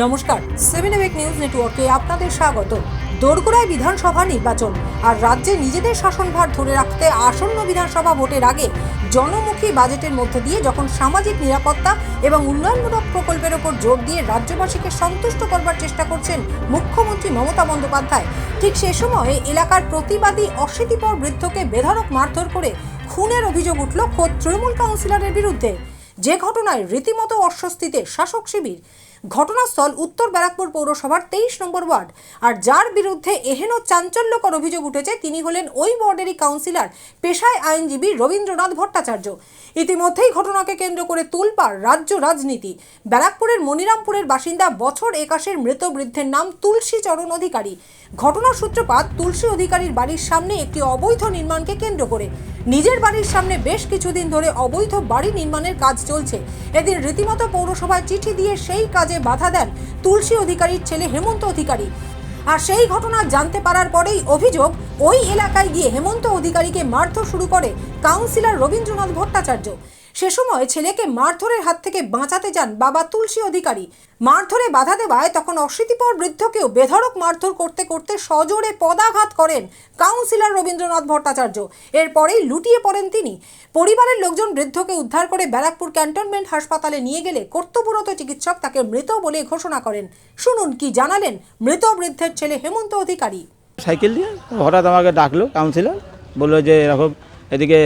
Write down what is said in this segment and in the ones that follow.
নমস্কার, 7 নিউজ নেটওয়ার্কে আপনাদের স্বাগত। দোরগোড়ায় বিধানসভা নির্বাচন আর রাজ্যে নিজেদের শাসনভার ধরে রাখতে আসন্ন বিধানসভা ভোটের আগে জনমুখী বাজেটের মধ্যে দিয়ে যখন সামাজিক নিরাপত্তা এবং উন্নয়নমূলক প্রকল্পের ওপর জোর দিয়ে রাজ্যবাসীকে সন্তুষ্ট করবার চেষ্টা করছেন মুখ্যমন্ত্রী মমতা বন্দ্যোপাধ্যায়, ঠিক সে সময়ে এলাকার প্রতিবাদী অশীতিপর বৃদ্ধকে বেধড়ক মারধর করে খুনের অভিযোগ উঠল খোদ তৃণমূল কাউন্সিলরের বিরুদ্ধে, যে ঘটনায় রীতিমতো অস্বস্তিতে শাসক শিবির। ঘটনাস্থল উত্তর ব্যারাকপুর পৌরসভার 23 নম্বর ওয়ার্ড, আর যার বিরুদ্ধে এহেন চাঞ্চল্যকর অভিযোগ উঠেছে তিনি হলেন ওই ওয়ার্ডেরই কাউন্সিলর, পেশায় আইনজীবী রবীন্দ্রনাথ ভট্টাচার্য। ইতিমধ্যেই ঘটনাকে কেন্দ্র করে তুলপাড় রাজ্য রাজনীতি। ব্যারাকপুরের মনিরামপুরের বাসিন্দা বছর 81 মৃত বৃদ্ধের নাম তুলসী চরণ অধিকারী। ঘটনার সূত্রপাত তুলসী অধিকারীর বাড়ির সামনে একটি অবৈধ নির্মাণকে কেন্দ্র করে। নিজের বাড়ির সামনে বেশ কিছুদিন ধরে অবৈধ বাড়ি নির্মাণের কাজ চলছে। এদিন রীতিমতো পৌরসভায় চিঠি দিয়ে সেই কাজে বাধা দেন তুলসী অধিকারীর ছেলে হেমন্ত অধিকারী। আর সেই ঘটনা জানতে পারার পরেই অভিযোগ, ওই এলাকায় গিয়ে হেমন্ত অধিকারীকে মারধর শুরু করে কাউন্সিলর রবীন্দ্রনাথ ভট্টাচার্য। সে সময় ছেলেকে মারধরের হাত থেকে বাঁচাতে যান বাবা তুলসী অধিকারী। মারধরে বাধা দেওয়ায় তখন অশীতিপর বৃদ্ধকেও বেধড়ক মারধর করতে করতে সজোরে পদাঘাত করেন কাউন্সিলর রবীন্দ্রনাথ ভট্টাচার্য। এরপরেই লুটিয়ে পড়েন তিনি। পরিবারের লোকজন বৃদ্ধকে উদ্ধার করে ব্যারাকপুর ক্যান্টনমেন্ট হাসপাতালে নিয়ে গেলে কর্তব্যরত চিকিৎসক তাকে মৃত বলে ঘোষণা করেন। শুনুন কি জানালেন মৃত বৃদ্ধের ছেলে হেমন্ত অধিকারী। সাইকেল দিয়ে হঠাৎ আমাকে ডাকলো কাউন্সিলর, বললো যে এরকম এদিকে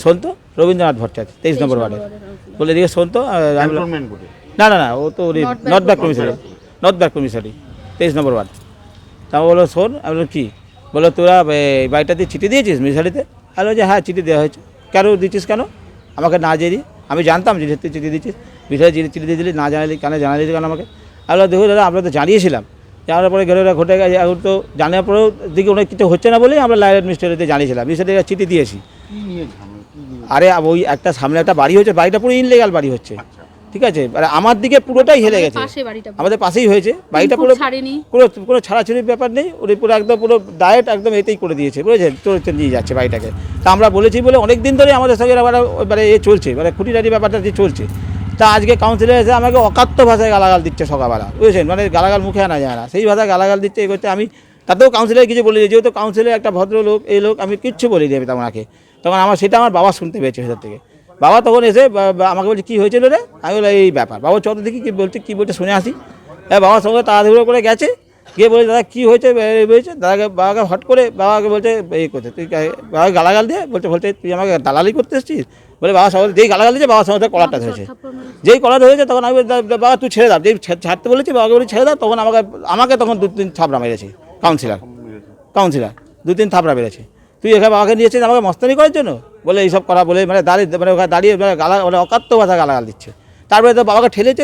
শোনতো রবীন্দ্রনাথ ভট্টাচার্য 23 নম্বর ওয়ার্ডে, বলে এদিকে শোনতো। না না না, ও তো নর্থ ব্যাক কমিশনারি, 23 নম্বর ওয়ার্ড। তা বললো শোন। আমি বললাম কী? বললো তোরা বাড়িটাতে চিঠি দিয়েছিস মিউনিসিপ্যালিটিতে? আমি বলছি হ্যাঁ চিঠি দেওয়া হয়েছে। কেন দিচ্ছিস কেন? আমাকে না জানিয়ে? আমি জানতাম যে তুই চিঠি দিচ্ছিস, বিষয়ে চিঠি দিয়ে দিলি, না জানালি কেন? জানালি কেন আমাকে? আমি বললাম দেখো দাদা, আমরা তো জানিয়েছিলাম, জানার পরে ঘটনা ঘটে গেছে। এখন তো জানার পরেও দিকে অনেক কিছু হচ্ছে না বলেই আমরা লাইন মিনিস্ট্রিতে জানিয়েছিলাম, মিনিস্ট্রিতে চিঠি দিয়েছি। আরে ওই একটা সামনে একটা বাড়ি হচ্ছে, বাড়িটা পুরো ইনলিগাল বাড়ি হচ্ছে, ঠিক আছে? মানে আমার দিকে পুরোটাই হেলে গেছে, আমাদের পাশেই হয়েছে বাড়িটা, পুরো কোনো ছাড়াছাড়ির ব্যাপার নেই, ওই পুরো একদম পুরো ডায়েট একদম এতেই করে দিয়েছে, বুঝেছেন? চোর নিয়ে যাচ্ছে বাড়িটাকে। তা আমরা বলেছি বলে অনেক দিন ধরে আমাদের সঙ্গে মানে এ চলছে, মানে খুঁটিনাটি ব্যাপারটা যে চলছে। তা আজকে কাউন্সিলর এসে আমাকে অকাত্য ভাষায় গালাগাল দিচ্ছে সকালবেলা, বুঝেছেন? মানে গালাগাল মুখে আনা যায় না, সেই ভাষায় গালাগাল দিচ্ছে। এ করতে আমি তাতেও কাউন্সিলর কিছু বলি, যেহেতু কাউন্সিলর একটা ভদ্রলোক, এই লোক, আমি কিচ্ছু বলি নি তোমাকে। তখন সেটা আমার বাবা শুনতে পেয়েছে ভেতর থেকে। বাবা তখন এসে আমাকে বলছে কী হয়েছিল রে? আমি বলি এই ব্যাপার। বাবা চত দেখি কী বলছে শুনে আসি। হ্যাঁ, বাবার সঙ্গে তাড়াহুড়ো করে গেছে, গিয়ে বলে দাদা কী হয়েছে? বলছে বাবাকে হট করে বাবাকে বলছে এই করছে, তুই বাবাকে গালাগাল দিয়ে বলছে তুই আমাকে দালালি করতে এসেছিস বলে। বাবার সঙ্গে যেই গালাগাল দিয়েছে বাবার সঙ্গে কলারটা ধরেছে। যেই কলার ধরেছে তখন আমি বাবা তুই ছেড়ে দাও, যেই ছাড়তে বলেছি বাবাকে বলি ছেড়ে দাও, তখন আমাকে তখন 2-3 থাপড়া মেরেছে কাউন্সিলর 2-3 থাপড়া মেরেছে। তুই এখানে বাবাকে নিয়েছিস আমাকে মস্তানি করার জন্য বলে এইসব করা বলে, মানে ওখানে দাঁড়িয়ে মানে অকাত্য ভাষা গালাগাল দিচ্ছে। তারপরে তো বাবাকে ঠেলেছে,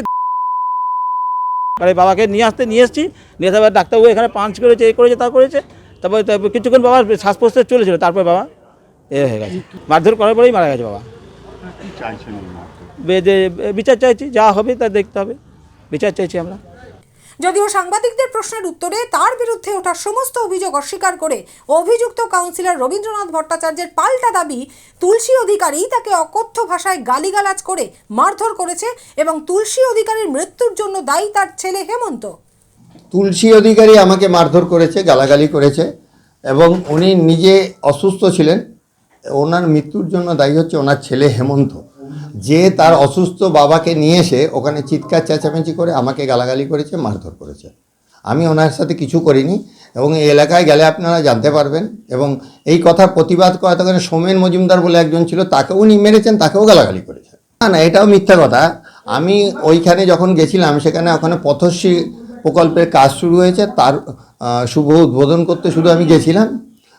মানে বাবাকে নিয়ে এসেছি, নিয়ে এসে ডাক্তারবাবু এখানে পাঞ্চ করেছে, এই করেছে, তা করেছে। তারপরে কিছুক্ষণ বাবার শ্বাস প্রশ্বাস চলেছিল, তারপরে বাবা হয়ে গেছে, মারধর করার পরেই মারা গেছে বাবা। বিচার চাইছি, যা হবে তা দেখতে হবে, বিচার চাইছি আমরা। যদিও সাংবাদিকদের প্রশ্নের উত্তরে তার বিরুদ্ধে ওঠা সমস্ত অভিযোগ অস্বীকার করে অভিযুক্ত কাউন্সিলর রবীন্দ্রনাথ ভট্টাচার্যের পাল্টা দাবি, তুলসী অধিকারী তাকে অকথ্য ভাষায় গালিগালাজ করে মারধর করেছে এবং তুলসী অধিকারীর মৃত্যুর জন্য দায়ী তার ছেলে হেমন্ত। তুলসী অধিকারী আমাকে মারধর করেছে, গালাগালি করেছে, এবং উনি নিজে অসুস্থ ছিলেন। ওনার মৃত্যুর জন্য দায়ী হচ্ছে ওনার ছেলে হেমন্ত, যে তার অসুস্থ বাবাকে নিয়ে এসে ওখানে চিৎকার চেঁচামেচি করে আমাকে গালাগালি করেছে, মারধর করেছে। আমি ওনার সাথে কিছু করিনি, এবং এই এলাকায় গেলে আপনারা জানতে পারবেন। এবং এই কথা প্রতিবাদ করা তখন সোমেন মজুমদার বলে একজন ছিল, তাকেও উনি মেরেছেন, তাকেও গালাগালি করেছেন। না, এটাও মিথ্যা কথা। আমি ওইখানে যখন গেছিলাম, সেখানে ওখানে পথশ্রী প্রকল্পের কাজ শুরু হয়েছে, তার শুভ উদ্বোধন করতে শুধু আমি গেছিলাম।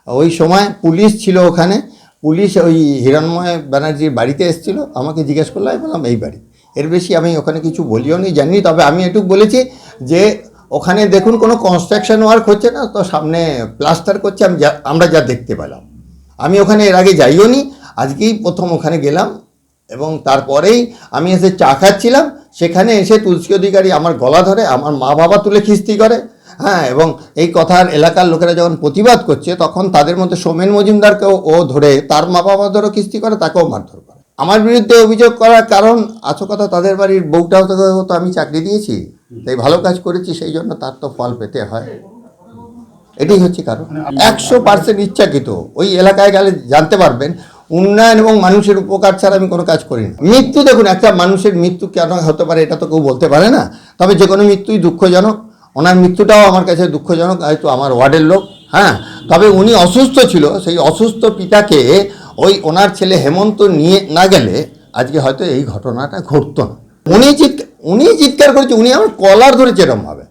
ওই সময় পুলিশ ছিল ওখানে, পুলিশ ওই হিরণময় ব্যানার্জির বাড়িতে এসেছিলো, আমাকে জিজ্ঞেস করলো, আমি বললাম এই বাড়ি। এর বেশি আমি ওখানে কিছু বলিও নি, জানি। তবে আমি এটুকু বলেছি যে ওখানে দেখুন কোনো কনস্ট্রাকশন ওয়ার্ক হচ্ছে না, তো সামনে প্লাস্টার করছে, আমরা যা দেখতে পেলাম। আমি ওখানে এর আগে যাইও নি, আজকেই প্রথম ওখানে গেলাম। এবং তারপরেই আমি এসে চা খাচ্ছিলাম, সেখানে এসে তুলসী অধিকারী আমার গলা ধরে, আমার মা বাবা তুলে খিস্তি করে। হ্যাঁ, এবং এই কথার এলাকার লোকেরা যখন প্রতিবাদ করছে, তখন তাদের মধ্যে সোমেন মজুমদারকেও ও ধরে তার মা বাবা ধরে কিস্তি করে, তাকেও মারধর করে। আমার বিরুদ্ধে অভিযোগ করার কারণ, আসল কথা তাদের বাড়ির বউটাও তো আমি চাকরি দিয়েছি। তাই ভালো কাজ করেছি, সেই জন্য তার তো ফল পেতে হয়। এটাই হচ্ছে কারণ 100% ইচ্ছাকৃত। ওই এলাকায় গেলে জানতে পারবেন উন্নয়ন এবং মানুষের উপকার ছাড়া আমি কোনো কাজ করি না। মৃত্যু দেখুন, একটা মানুষের মৃত্যু কেন হতে পারে এটা তো কেউ বলতে পারে না, তবে যে কোনো মৃত্যুই দুঃখজনক। ওনার মৃত্যুটাও আমার কাছে দুঃখজনক, হয়তো আমার ওয়ার্ডের লোক, হ্যাঁ। তবে উনি অসুস্থ ছিল, সেই অসুস্থ পিতাকে ওই ওনার ছেলে হেমন্ত নিয়ে না গেলে আজকে হয়তো এই ঘটনাটা ঘটতো না। উনি চিৎকার করেছে, উনি আমার কলার ধরেছে এরমভাবে,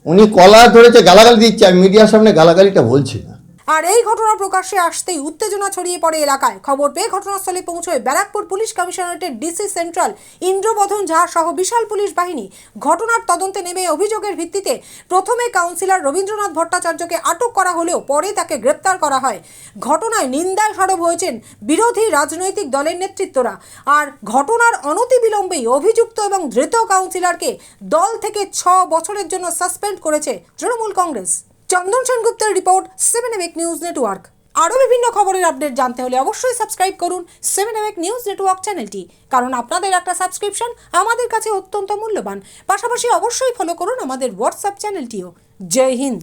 উনি কলার ধরেছে, গালাগালি দিচ্ছে। আমি মিডিয়ার সামনে গালাগালিটা বলছি না। আর এই ঘটনা প্রকাশ্যে আসতেই উত্তেজনা ছড়িয়ে পড়ে এলাকায়। খবর পেয়ে ঘটনাস্থলে পৌঁছয় ব্যারাকপুর পুলিশ কমিশনারেটের ডিসি সেন্ট্রাল ইন্দ্রবর্ধন ঝা সহ বিশাল পুলিশ বাহিনী। ঘটনার তদন্তে নেমে অভিযোগের ভিত্তিতে প্রথমে কাউন্সিলর রবীন্দ্রনাথ ভট্টাচার্যকে আটক করা হলেও পরে তাকে গ্রেপ্তার করা হয়। ঘটনায় নিন্দায় সরব হয়েছেন বিরোধী রাজনৈতিক দলের নেতৃত্বরা। আর ঘটনার অনতিবিলম্বেই অভিযুক্ত এবং ধৃত কাউন্সিলরকে দল থেকে 6 বছরের জন্য সাসপেন্ড করেছে তৃণমূল কংগ্রেস। চন্দন সেনগুপ্তের রিপোর্ট 7 নিউজ নেটওয়ার্ক। আরও বিভিন্ন খবরের আপডেট জানতে হলে অবশ্যই সাবস্ক্রাইব করুন 7 নিউজ নেটওয়ার্ক চ্যানেলটি, কারণ আপনাদের একটা সাবস্ক্রিপশন আমাদের কাছে অত্যন্ত মূল্যবান। পাশাপাশি অবশ্যই ফলো করুন আমাদের হোয়াটসঅ্যাপ চ্যানেলটিও। জয় হিন্দ।